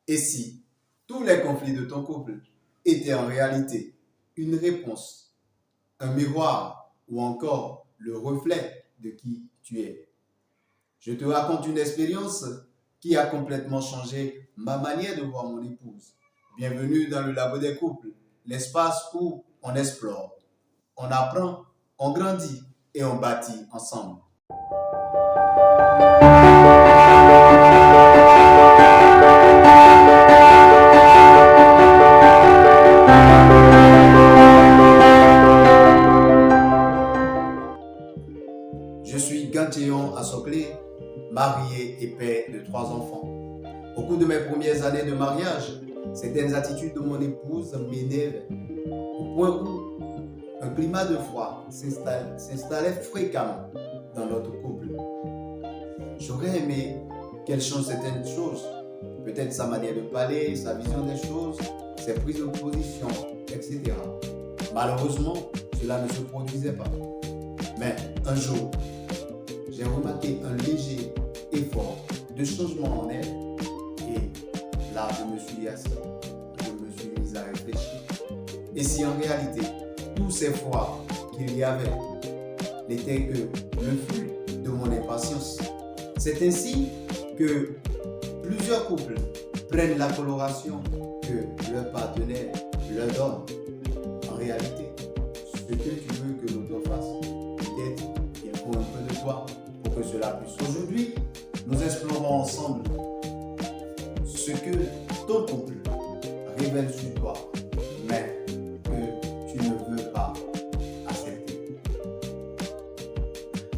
Et si tous les conflits de ton couple étaient en réalité une réponse, un miroir ou encore le reflet de qui tu es? Je te raconte une expérience qui a complètement changé ma manière de voir mon épouse. Bienvenue dans le labo des couples, l'espace où on explore, on apprend, on grandit et on bâtit ensemble. Je suis Gantillon Assoklé, marié et père de 3 enfants. Au cours de mes premières années de mariage, certaines attitudes de mon épouse m'énervaient, au point où un climat de froid s'installait fréquemment dans notre couple. J'aurais aimé qu'elle change certaines choses, peut-être sa manière de parler, sa vision des choses, ses prises de position, etc. Malheureusement, cela ne se produisait pas. Mais un jour, j'ai remarqué un léger effort de changement en elle et là, je me suis assis, je me suis mis à réfléchir. Et si en réalité, tous ces fois qu'il y avait n'étaient que le flux de mon impatience? C'est ainsi que plusieurs couples prennent la coloration que leur partenaire leur donne. En réalité, ce que tu veux que l'autre fasse, peut-être il faut un peu de toi pour que cela puisse. Aujourd'hui, nous explorons ensemble ce que ton couple révèle sur toi, mais que tu ne veux pas accepter.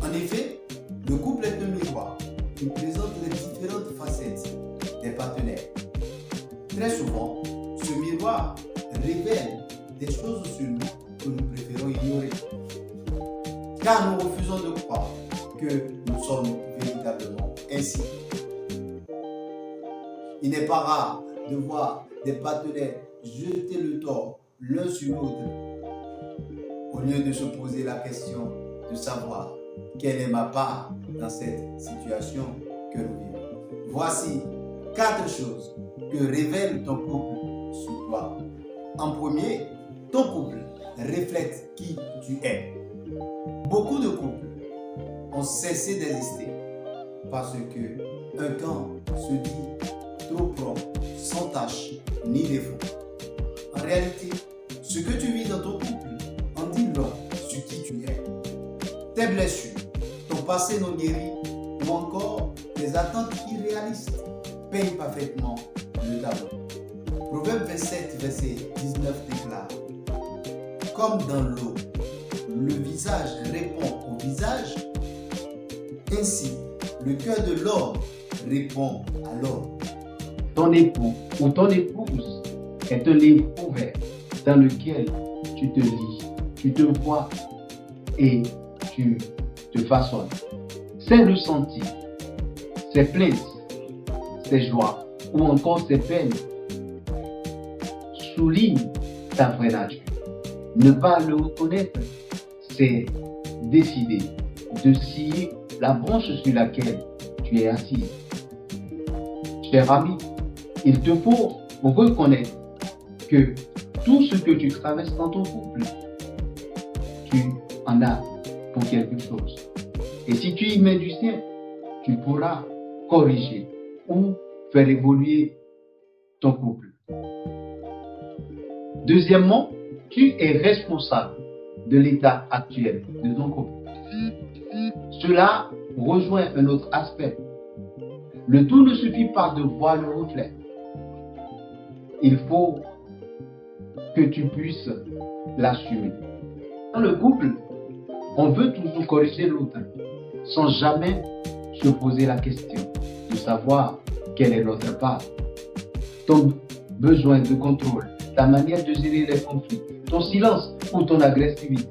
En effet, le couple est un miroir qui présente les différentes facettes des partenaires. Très souvent, ce miroir révèle des choses sur nous que nous préférons ignorer, car nous refusons de croire que nous sommes véritablement ainsi. Il n'est pas rare de voir des partenaires jeter le tort l'un sur l'autre, au lieu de se poser la question de savoir quelle est ma part dans cette situation que nous vivons. Voici 4 choses que révèle ton couple sur toi. En premier, ton couple reflète qui tu es. Beaucoup de couples ont cessé d'exister parce que un camp se dit trop propre, sans tache ni défaut. En réalité, ce que tu vis dans ton couple en dit long sur qui tu es. Tes blessures, ton passé non guéri ou encore tes attentes irréalistes peignent parfaitement le tableau. Proverbe 27, verset 19 déclare: comme dans l'eau, le visage répond au visage, ainsi le cœur de l'homme répond à l'homme. Ton époux ou ton épouse est un livre ouvert dans lequel tu te lis, tu te vois et tu te façonnes. Ses ressentis, ses plaintes, ses joies ou encore ses peines soulignent ta vraie nature. Ne pas le reconnaître, c'est décider de scier la branche sur laquelle tu es assis. Cher ami, il te faut reconnaître que tout ce que tu traverses dans ton couple, tu en as pour quelque chose. Et si tu y mets du sien, tu pourras corriger ou faire évoluer ton couple. Deuxièmement, tu es responsable de l'état actuel de ton couple. Cela rejoint un autre aspect. Le tout ne suffit pas de voir le reflet. Il faut que tu puisses l'assumer. Dans le couple, on veut toujours corriger l'autre sans jamais se poser la question de savoir quelle est notre part. Ton besoin de contrôle, ta manière de gérer les conflits, ton silence ou ton agressivité,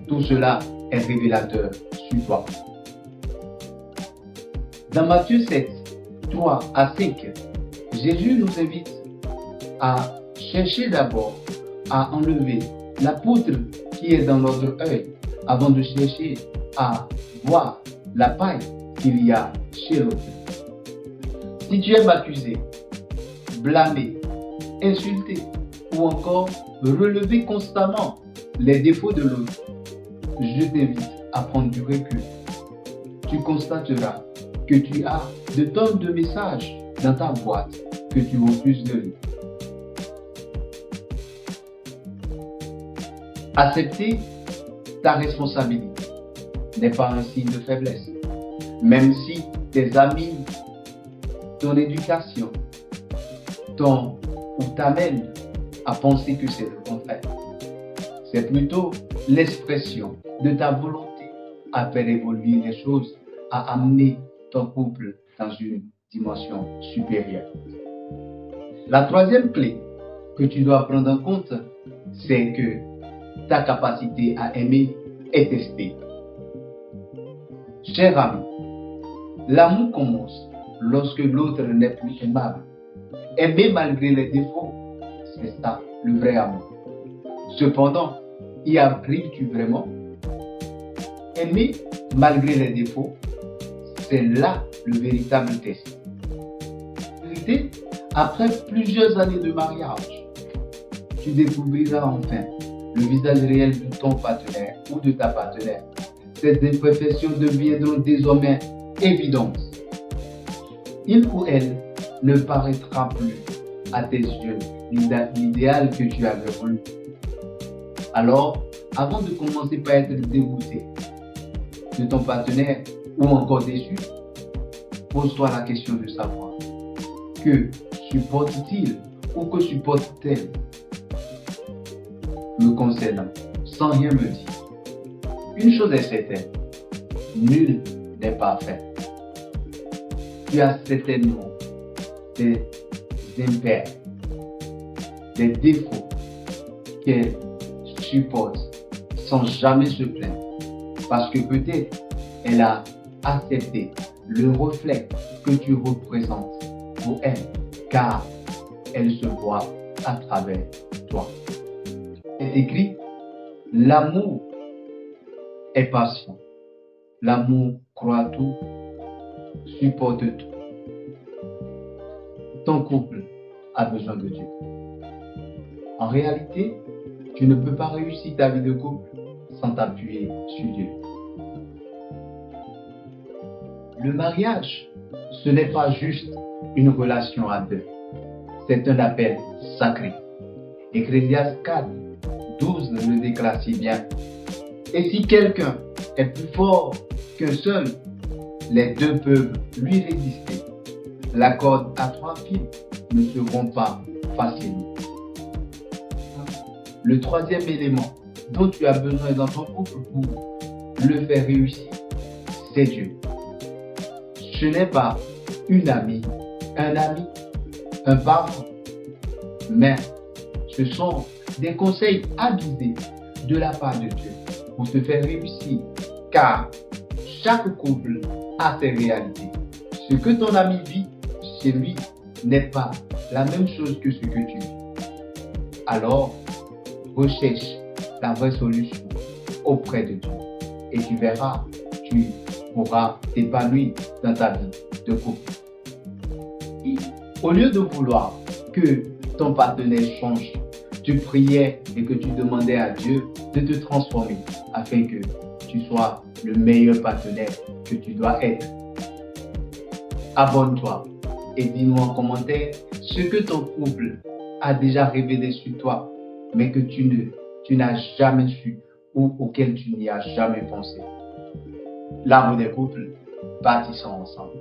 tout cela est révélateur sur toi. Dans Matthieu 7, 3 à 5, Jésus nous invite à chercher d'abord à enlever la poutre qui est dans notre œil avant de chercher à voir la paille qu'il y a chez l'autre. Si tu aimes accuser, blâmer, insulter ou encore relever constamment les défauts de l'autre, je t'invite à prendre du recul. Tu constateras que tu as de tonnes de messages dans ta boîte que tu refuses de lire. Accepter ta responsabilité n'est pas un signe de faiblesse, même si tes amis, ton éducation, ou t'amènent à penser que c'est le contraire. C'est plutôt l'expression de ta volonté à faire évoluer les choses, à amener ton couple dans une dimension supérieure. La troisième clé que tu dois prendre en compte, c'est que ta capacité à aimer est testée. Cher ami, l'amour commence lorsque l'autre n'est plus aimable. Aimer malgré les défauts, c'est ça le vrai amour. Cependant, y arrives-tu vraiment? Aimer malgré les défauts, c'est là le véritable test. En vérité, après plusieurs années de mariage, tu découvriras enfin le visage réel de ton partenaire ou de ta partenaire. Ces imperfections deviendront désormais évidentes. Il ou elle ne paraîtra plus à tes yeux l'idéal que tu avais voulu. Alors, avant de commencer par être dégoûté de ton partenaire ou encore déçu, pose-toi la question de savoir que supporte-t-il ou que supporte-t-elle me concernant, sans rien me dire. Une chose est certaine, nul n'est parfait. Tu as certainement des impairs, des défauts qu'elle supporte sans jamais se plaindre. Parce que peut-être elle a accepté le reflet que tu représentes pour elle, car elle se voit à travers toi. C'est écrit, l'amour est patient, l'amour croit tout, supporte tout. Ton couple a besoin de Dieu. En réalité, tu ne peux pas réussir ta vie de couple sans t'appuyer sur Dieu. Le mariage, ce n'est pas juste une relation à deux. C'est un appel sacré. Ecclésiaste 4, 12 le déclare si bien. Et si quelqu'un est plus fort qu'un seul, les deux peuvent lui résister. La corde à 3 fils ne se rompt pas facilement. Le troisième élément dont tu as besoin dans ton couple pour le faire réussir, c'est Dieu. Ce n'est pas une amie, un ami, un parent, mais ce sont des conseils avisés de la part de Dieu pour te faire réussir, car chaque couple a ses réalités. Ce que ton ami vit chez lui n'est pas la même chose que ce que tu vis. Alors, recherche la vraie solution auprès de Dieu et tu verras, tu pourras t'épanouir dans ta vie de couple. Au lieu de vouloir que ton partenaire change, tu priais et que tu demandais à Dieu de te transformer afin que tu sois le meilleur partenaire que tu dois être. Abonne-toi et dis-nous en commentaire ce que ton couple a déjà révélé sur toi, mais que tu n'as jamais su ou auquel tu n'y as jamais pensé. L'arbre des couples, bâtissons ensemble.